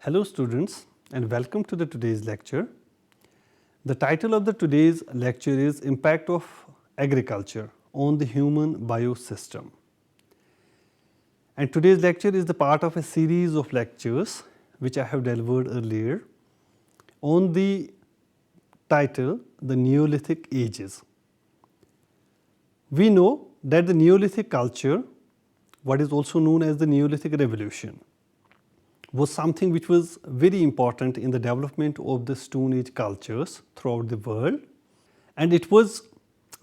Hello students and welcome to today's lecture. The title of today's lecture is Impact of Agriculture on the Human Biosystem. And today's lecture is the part of a series of lectures which I have delivered earlier on the title The Neolithic Ages. We know that the Neolithic culture, what is also known as the Neolithic Revolution, was something which was very important in the development of the Stone Age cultures throughout the world, and it was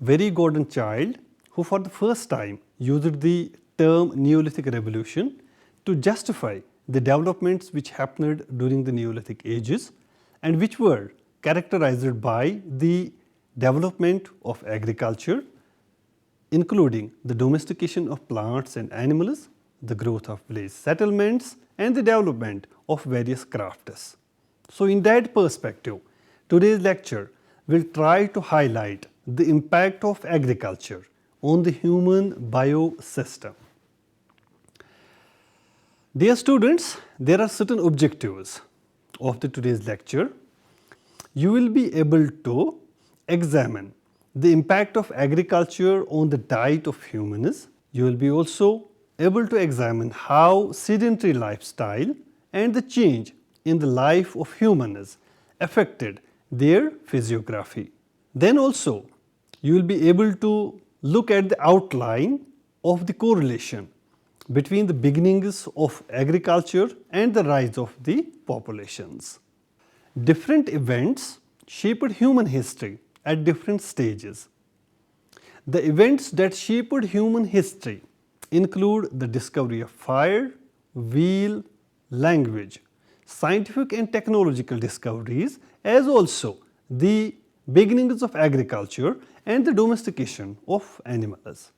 very Gordon Childe who for the first time used the term Neolithic Revolution to justify the developments which happened during the Neolithic ages and which were characterized by the development of agriculture, including the domestication of plants and animals, the growth of village settlements, and the development of various crafts. So in that perspective, today's lecture will try to highlight the impact of agriculture on the human biosystem. Dear students, there are certain objectives of today's lecture. You will be able to examine the impact of agriculture on the diet of humans. You will be also able to examine how sedentary lifestyle and the change in the life of humans affected their physiography. Then also you will be able to look at the outline of the correlation between the beginnings of agriculture and the rise of the populations. Different events shaped human history at different stages. The events that shaped human history include the discovery of fire, wheel, language, scientific and technological discoveries, as also the beginnings of agriculture and the domestication of animals.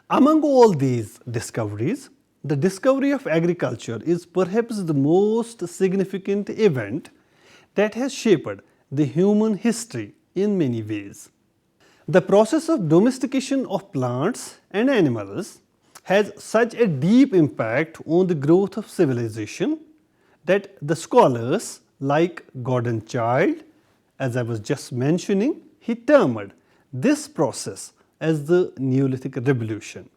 Among all these discoveries, the discovery of agriculture is perhaps the most significant event that has shaped the human history in many ways. The process of domestication of plants and animals has such a deep impact on the growth of civilization that the scholars like Gordon Childe, as I was just mentioning, he termed this process as the Neolithic Revolution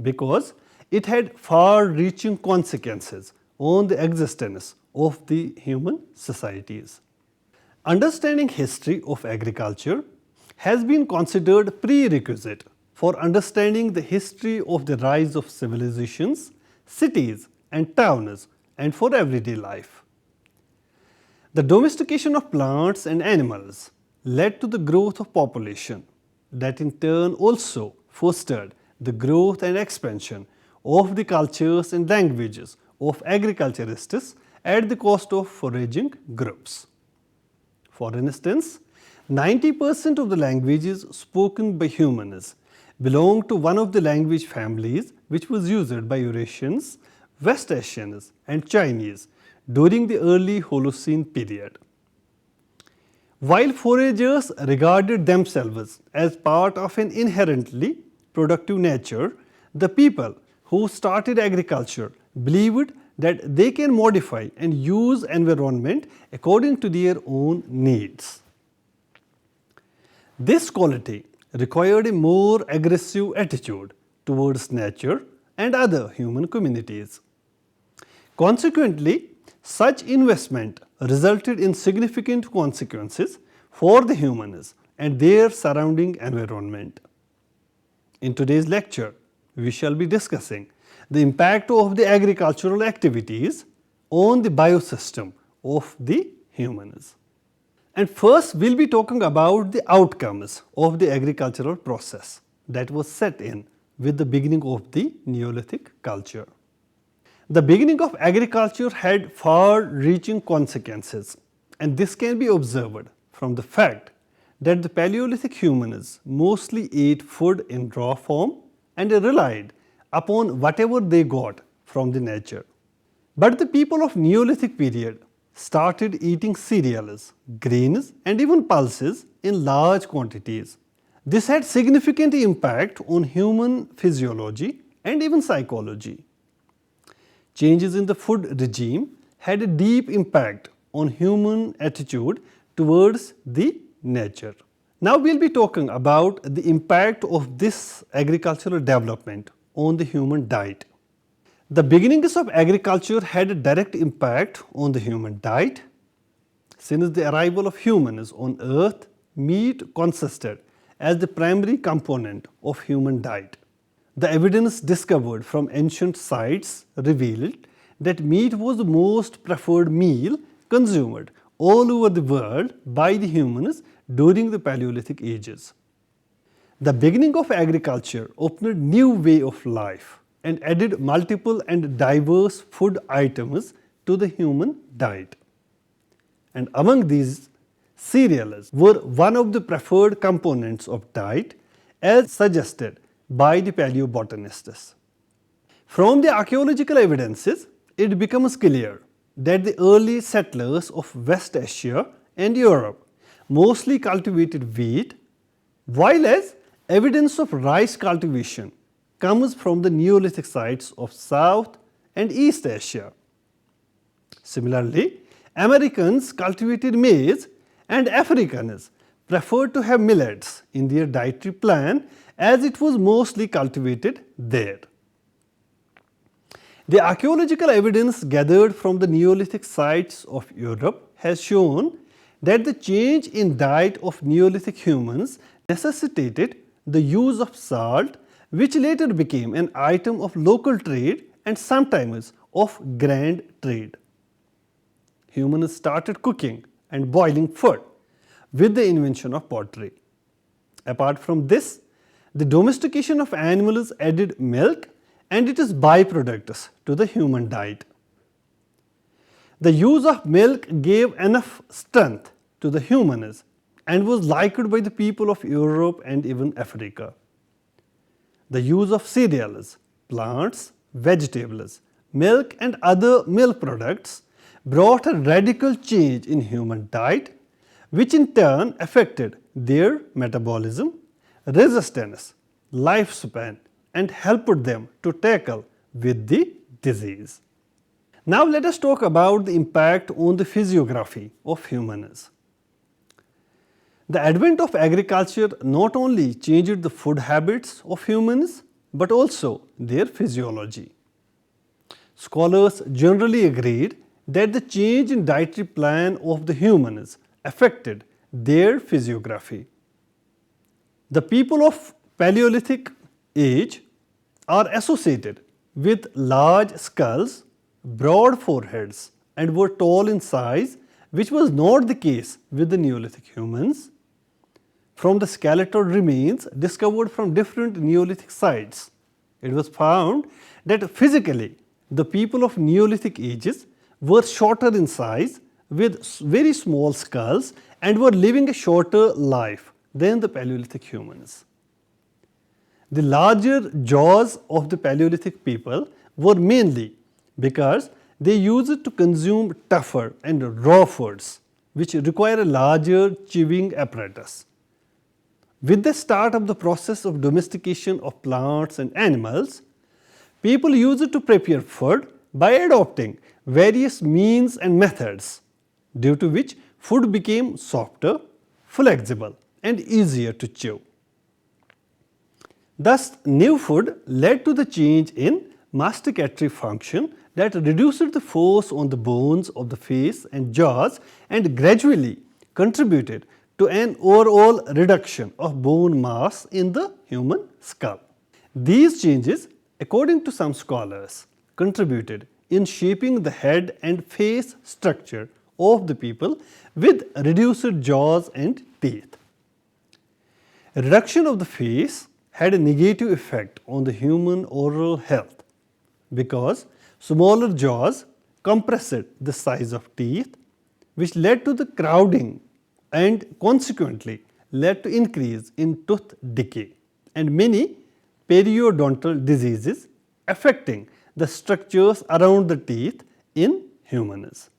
because it had far-reaching consequences on the existence of the human societies. Understanding history of agriculture has been considered prerequisite for understanding the history of the rise of civilizations, cities and towns, and for everyday life. The domestication of plants and animals led to the growth of population that in turn also fostered the growth and expansion of the cultures and languages of agriculturists at the cost of foraging groups. For instance, 90% of the languages spoken by humans belong to one of the language families which was used by Eurasians, West Asians and Chinese during the early Holocene period. While foragers regarded themselves as part of an inherently productive nature, the people who started agriculture believed that they can modify and use environment according to their own needs. This quality required a more aggressive attitude towards nature and other human communities. Consequently, such investment resulted in significant consequences for the humans and their surrounding environment. In today's lecture, we shall be discussing the impact of the agricultural activities on the biosystem of the humans. And first, we will be talking about the outcomes of the agricultural process that was set in with the beginning of the Neolithic culture. The beginning of agriculture had far-reaching consequences, and this can be observed from the fact that the Paleolithic humans mostly ate food in raw form and relied upon whatever they got from the nature. But the people of Neolithic period started eating cereals, grains and even pulses in large quantities. This had significant impact on human physiology and even psychology. Changes in the food regime had a deep impact on human attitude towards the nature. Now we will be talking about the impact of this agricultural development on the human diet. The beginnings of agriculture had a direct impact on the human diet. Since the arrival of humans on earth, meat consisted as the primary component of human diet. The evidence discovered from ancient sites revealed that meat was the most preferred meal consumed all over the world by the humans during the Paleolithic ages. The beginning of agriculture opened a new way of life and added multiple and diverse food items to the human diet. And among these, cereals were one of the preferred components of diet as suggested by the paleobotanists. From the archaeological evidences, it becomes clear that the early settlers of West Asia and Europe mostly cultivated wheat, while as evidence of rice cultivation comes from the Neolithic sites of South and East Asia. Similarly, Americans cultivated maize and Africans preferred to have millets in their dietary plan as it was mostly cultivated there. The archaeological evidence gathered from the Neolithic sites of Europe has shown that the change in diet of Neolithic humans necessitated the use of salt, which later became an item of local trade and sometimes of grand trade. Humans started cooking and boiling food with the invention of pottery. Apart from this, the domestication of animals added milk and its byproducts to the human diet. The use of milk gave enough strength to the humans and was liked by the people of Europe and even Africa. The use of cereals, plants, vegetables, milk and other milk products brought a radical change in human diet, which in turn affected their metabolism, resistance, lifespan and helped them to tackle with the disease. Now let us talk about the impact on the physiography of humans. The advent of agriculture not only changed the food habits of humans but also their physiology. Scholars generally agreed that the change in dietary plan of the humans affected their physiography. The people of Paleolithic age are associated with large skulls, broad foreheads and were tall in size, which was not the case with the Neolithic humans. From the skeletal remains discovered from different Neolithic sites, it was found that physically the people of Neolithic ages were shorter in size with very small skulls and were living a shorter life than the Paleolithic humans. The larger jaws of the Paleolithic people were mainly because they used it to consume tougher and raw foods, which require a larger chewing apparatus. With the start of the process of domestication of plants and animals, people used it to prepare food by adopting various means and methods, due to which food became softer, flexible and easier to chew. Thus, new food led to the change in masticatory function that reduced the force on the bones of the face and jaws and gradually contributed to an overall reduction of bone mass in the human skull. These changes, according to some scholars, contributed in shaping the head and face structure of the people with reduced jaws and teeth. A reduction of the face had a negative effect on the human oral health because smaller jaws compressed the size of teeth, which led to the crowding and consequently led to increase in tooth decay and many periodontal diseases affecting the structures around the teeth in humans.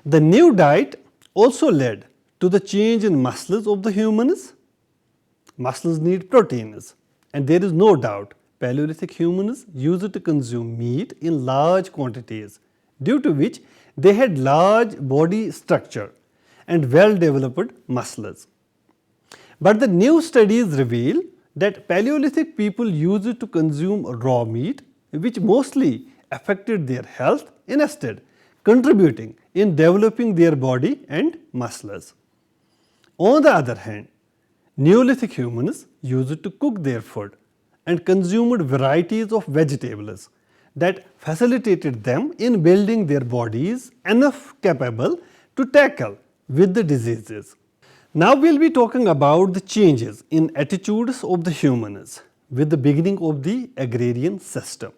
The new diet also led to the change in muscles of the humans. Muscles need proteins, and there is no doubt Paleolithic humans used to consume meat in large quantities, due to which they had large body structure and well-developed muscles. But the new studies reveal that Paleolithic people used to consume raw meat, which mostly affected their health, instead contributing in developing their body and muscles. On the other hand, Neolithic humans used to cook their food and consumed varieties of vegetables that facilitated them in building their bodies enough capable to tackle with the diseases. Now we will be talking about the changes in attitudes of the humans with the beginning of the agrarian system.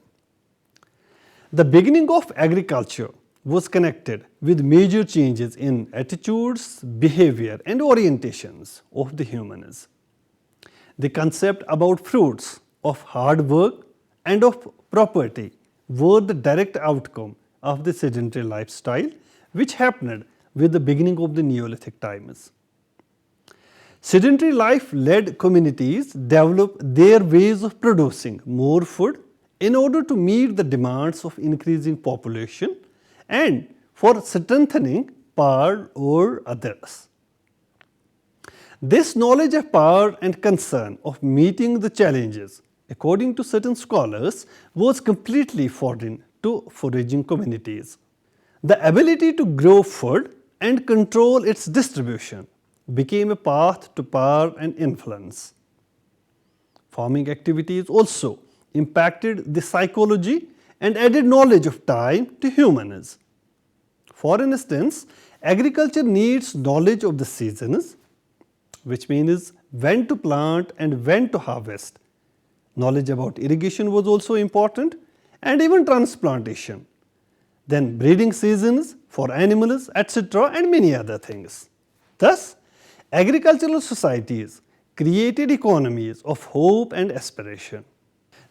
The beginning of agriculture was connected with major changes in attitudes, behavior and orientations of the humans. The concept about fruits, of hard work and of property were the direct outcome of the sedentary lifestyle which happened with the beginning of the Neolithic times. Sedentary life led communities develop their ways of producing more food in order to meet the demands of increasing population and for strengthening power over others. This knowledge of power and concern of meeting the challenges, according to certain scholars, was completely foreign to foraging communities. The ability to grow food and control its distribution became a path to power and influence. Farming activities also impacted the psychology and added knowledge of time to humans. For instance, agriculture needs knowledge of the seasons, which means when to plant and when to harvest. Knowledge about irrigation was also important, and even transplantation. Then breeding seasons for animals, etc., and many other things. Thus, agricultural societies created economies of hope and aspiration.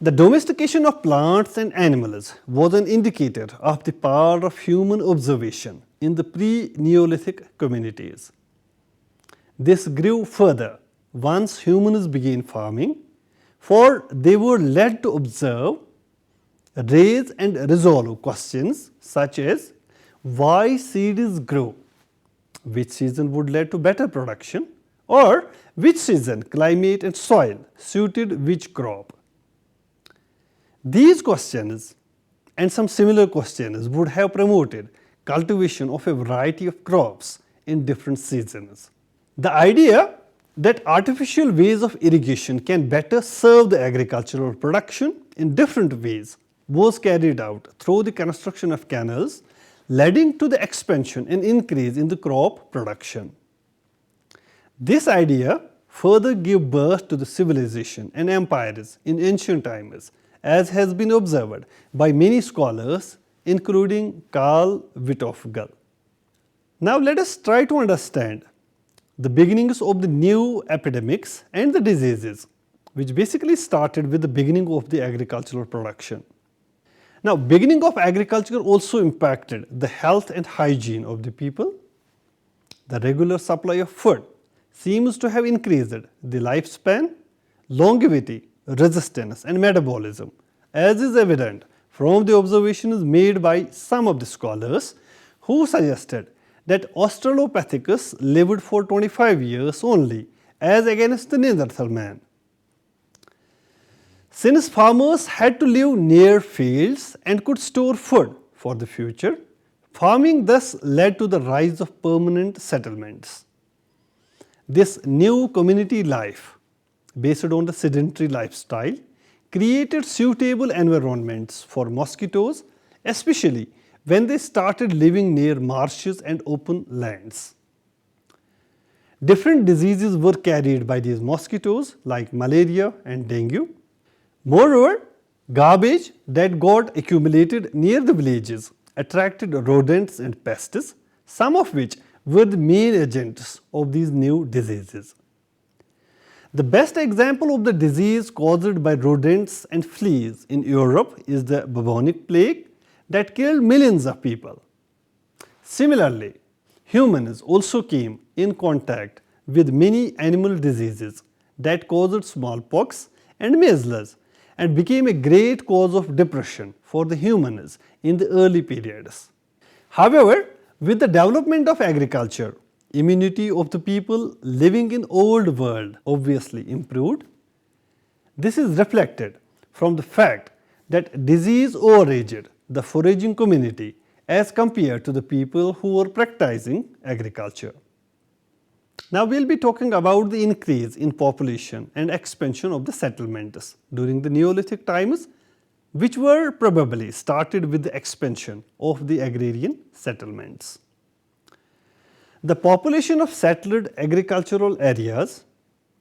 The domestication of plants and animals was an indicator of the power of human observation in the pre-Neolithic communities. This grew further once humans began farming, for they were led to observe, raise and resolve questions such as why seeds grow, which season would lead to better production, or which season climate and soil suited which crop. These questions and some similar questions would have promoted cultivation of a variety of crops in different seasons. The idea that artificial ways of irrigation can better serve the agricultural production in different ways was carried out through the construction of canals, leading to the expansion and increase in the crop production. This idea further gave birth to the civilization and empires in ancient times, as has been observed by many scholars, including Carl Wittofgel. Now let us try to understand the beginnings of the new epidemics and the diseases, which basically started with the beginning of the agricultural production. Now, beginning of agriculture also impacted the health and hygiene of the people. The regular supply of food seems to have increased the lifespan, longevity, resistance and metabolism, as is evident from the observations made by some of the scholars who suggested that Australopithecus lived for 25 years only, as against the Neanderthal man. Since farmers had to live near fields and could store food for the future, farming thus led to the rise of permanent settlements. This new community life, based on the sedentary lifestyle, created suitable environments for mosquitoes, especially when they started living near marshes and open lands. Different diseases were carried by these mosquitoes like malaria and dengue. Moreover, garbage that got accumulated near the villages attracted rodents and pests, some of which were the main agents of these new diseases. The best example of the disease caused by rodents and fleas in Europe is the bubonic plague that killed millions of people. Similarly, humans also came in contact with many animal diseases that caused smallpox and measles, and became a great cause of depression for the humans in the early periods. However, with the development of agriculture, immunity of the people living in old world obviously improved. This is reflected from the fact that disease overaged the foraging community as compared to the people who were practicing agriculture. Now we will be talking about the increase in population and expansion of the settlements during the Neolithic times, which were probably started with the expansion of the agrarian settlements. The population of settled agricultural areas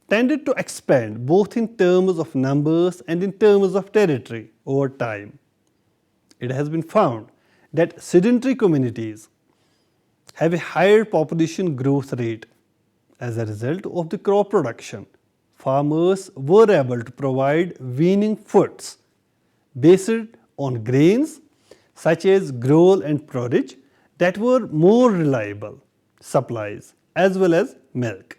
tended to expand both in terms of numbers and in terms of territory over time. It has been found that sedentary communities have a higher population growth rate. As a result of the crop production, farmers were able to provide weaning foods based on grains such as gruel and porridge that were more reliable supplies as well as milk.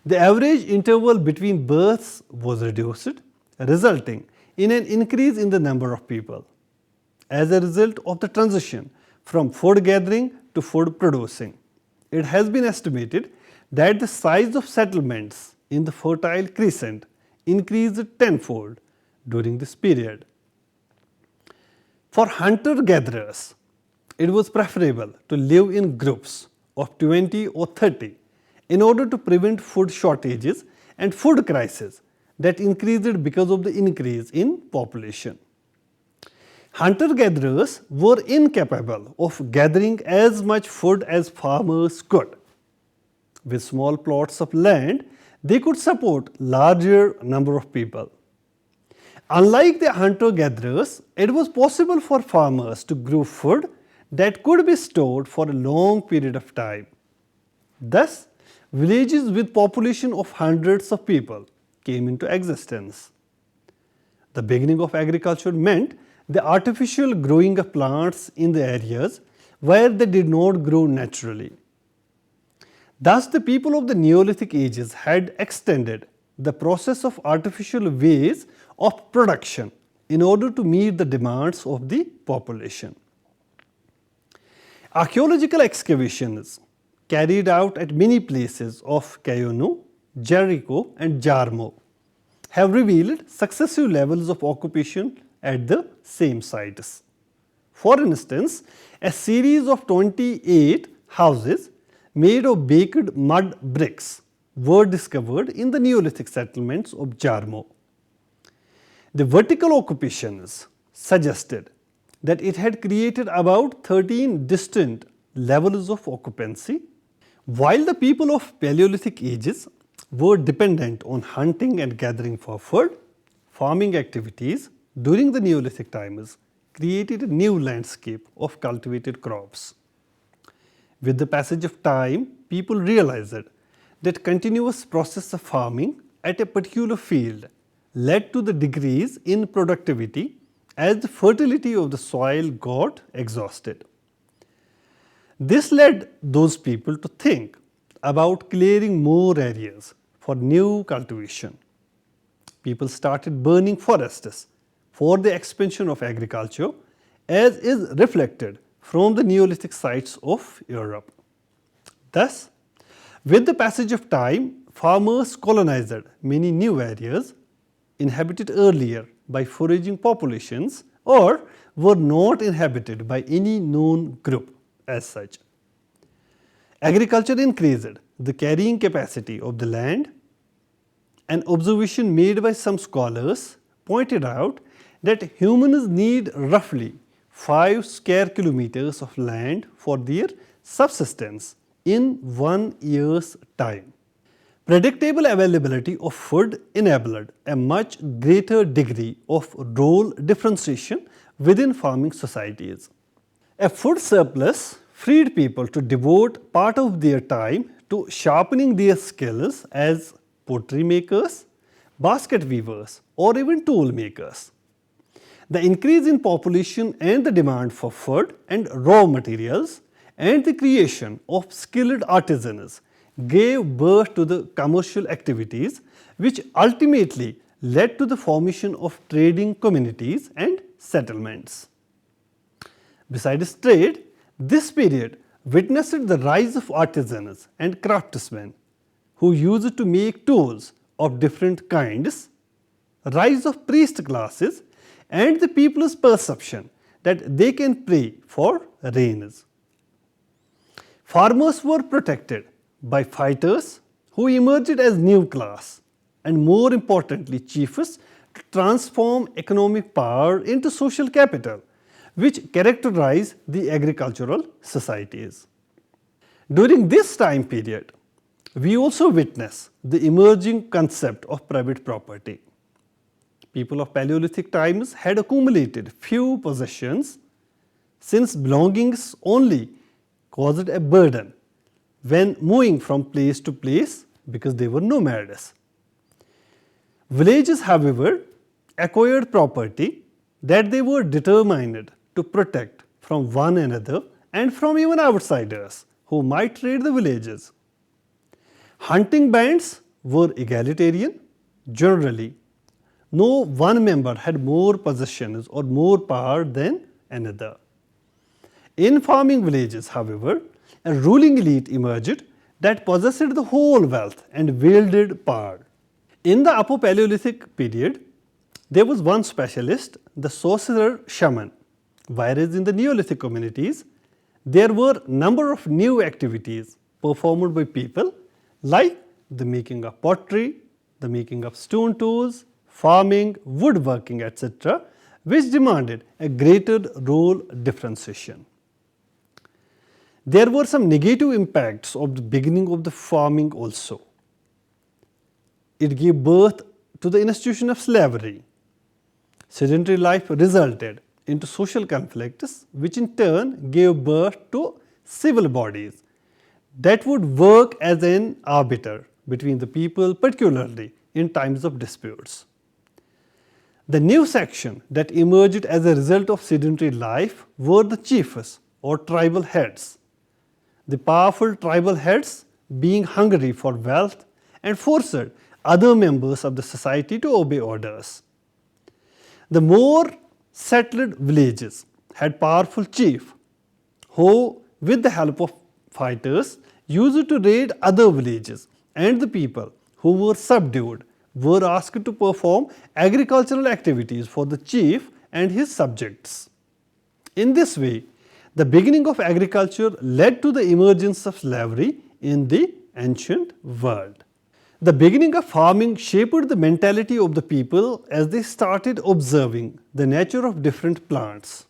The average interval between births was reduced, resulting in an increase in the number of people. As a result of the transition from food gathering to food producing, it has been estimated that the size of settlements in the Fertile Crescent increased tenfold during this period. For hunter-gatherers, it was preferable to live in groups of 20 or 30 in order to prevent food shortages and food crises that increased because of the increase in population. Hunter-gatherers were incapable of gathering as much food as farmers could. With small plots of land, they could support larger number of people. Unlike the hunter-gatherers, it was possible for farmers to grow food that could be stored for a long period of time. Thus, villages with population of hundreds of people came into existence. The beginning of agriculture meant the artificial growing of plants in the areas where they did not grow naturally. Thus, the people of the Neolithic ages had extended the process of artificial ways of production in order to meet the demands of the population. Archaeological excavations carried out at many places of Kayonu, Jericho and Jarmo have revealed successive levels of occupation at the same sites. For instance, a series of 28 houses made of baked mud bricks were discovered in the Neolithic settlements of Jarmo. The vertical occupations suggested that it had created about 13 distinct levels of occupancy. While the people of Paleolithic ages were dependent on hunting and gathering for food, farming activities during the Neolithic times created a new landscape of cultivated crops. With the passage of time, people realized that continuous process of farming at a particular field led to the decrease in productivity as the fertility of the soil got exhausted. This led those people to think about clearing more areas for new cultivation. People started burning forests for the expansion of agriculture, as is reflected from the Neolithic sites of Europe. Thus, with the passage of time, farmers colonized many new areas inhabited earlier by foraging populations or were not inhabited by any known group as such. Agriculture increased the carrying capacity of the land. An observation made by some scholars pointed out that humans need roughly 5 square kilometers of land for their subsistence in 1 year's time. Predictable availability of food enabled a much greater degree of role differentiation within farming societies. A food surplus freed people to devote part of their time to sharpening their skills as pottery makers, basket weavers, or even tool makers. The increase in population and the demand for food and raw materials and the creation of skilled artisans gave birth to the commercial activities which ultimately led to the formation of trading communities and settlements. Besides trade, this period witnessed the rise of artisans and craftsmen who used to make tools of different kinds, rise of priest classes, and the people's perception that they can pray for rains. Farmers were protected by fighters who emerged as new class, and more importantly chiefs to transform economic power into social capital, which characterize the agricultural societies. During this time period, we also witness the emerging concept of private property. People of Paleolithic times had accumulated few possessions, since belongings only caused a burden when moving from place to place because they were nomads. Villages, however, acquired property that they were determined to protect from one another and from even outsiders who might raid the villages. Hunting bands were egalitarian. Generally, no one member had more possessions or more power than another. In farming villages, however, a ruling elite emerged that possessed the whole wealth and wielded power. In the Upper Paleolithic period, there was one specialist, the sorcerer shaman, whereas in the Neolithic communities, there were number of new activities performed by people like the making of pottery, the making of stone tools, farming, woodworking, etc., which demanded a greater role differentiation. There were some negative impacts of the beginning of the farming also. It gave birth to the institution of slavery. Sedentary life resulted into social conflicts, which in turn gave birth to civil bodies that would work as an arbiter between the people, particularly in times of disputes. The new section that emerged as a result of sedentary life were the chiefs or tribal heads. The powerful tribal heads being hungry for wealth and forced other members of the society to obey orders. The more settled villages had powerful chiefs who, with the help of fighters, used to raid other villages, and the people who were subdued were asked to perform agricultural activities for the chief and his subjects. In this way, the beginning of agriculture led to the emergence of slavery in the ancient world. The beginning of farming shaped the mentality of the people as they started observing the nature of different plants.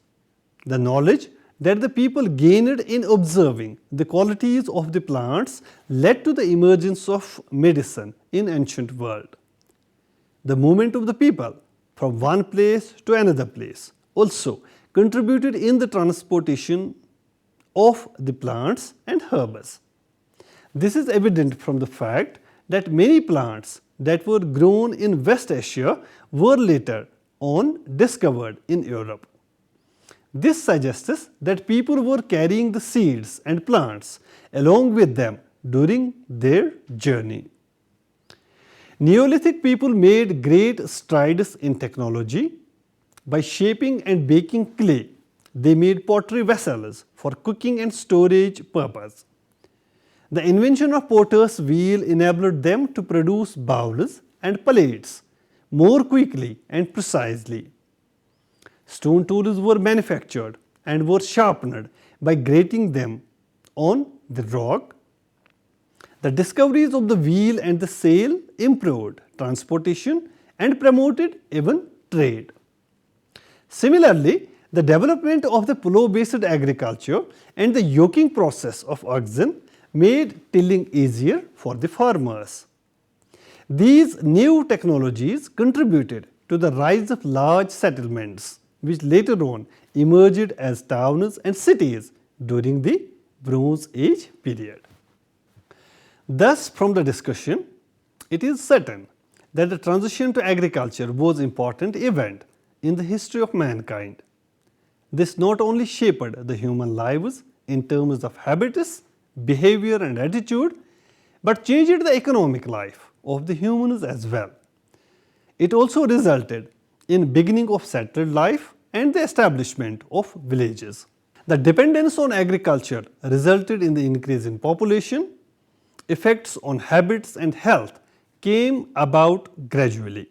The knowledge that the people gained in observing the qualities of the plants led to the emergence of medicine in ancient world. The movement of the people from one place to another place also contributed in the transportation of the plants and herbs. This is evident from the fact that many plants that were grown in West Asia were later on discovered in Europe. This suggests that people were carrying the seeds and plants along with them during their journey. Neolithic people made great strides in technology. By shaping and baking clay, they made pottery vessels for cooking and storage purpose. The invention of potter's wheel enabled them to produce bowls and plates more quickly and precisely. Stone tools were manufactured and were sharpened by grating them on the rock. The discoveries of the wheel and the sail improved transportation and promoted even trade. Similarly, the development of the plough-based agriculture and the yoking process of oxen made tilling easier for the farmers. These new technologies contributed to the rise of large settlements, which later on emerged as towns and cities during the Bronze Age period. Thus, from the discussion, it is certain that the transition to agriculture was an important event in the history of mankind. This not only shaped the human lives in terms of habits, behavior and attitude, but changed the economic life of the humans as well. It also resulted in beginning of settled life and the establishment of villages. The dependence on agriculture resulted in the increase in population. Effects on habits and health came about gradually.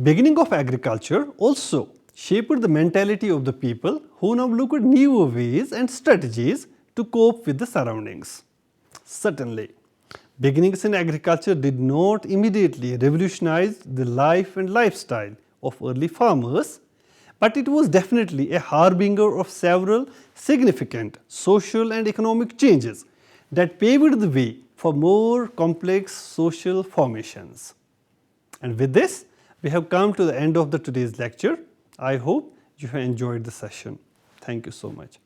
Beginning of agriculture also shaped the mentality of the people who now look at newer ways and strategies to cope with the surroundings. Certainly, beginnings in agriculture did not immediately revolutionize the life and lifestyle of early farmers, but it was definitely a harbinger of several significant social and economic changes that paved the way for more complex social formations. And with this, we have come to the end of today's lecture. I hope you have enjoyed the session. Thank you so much.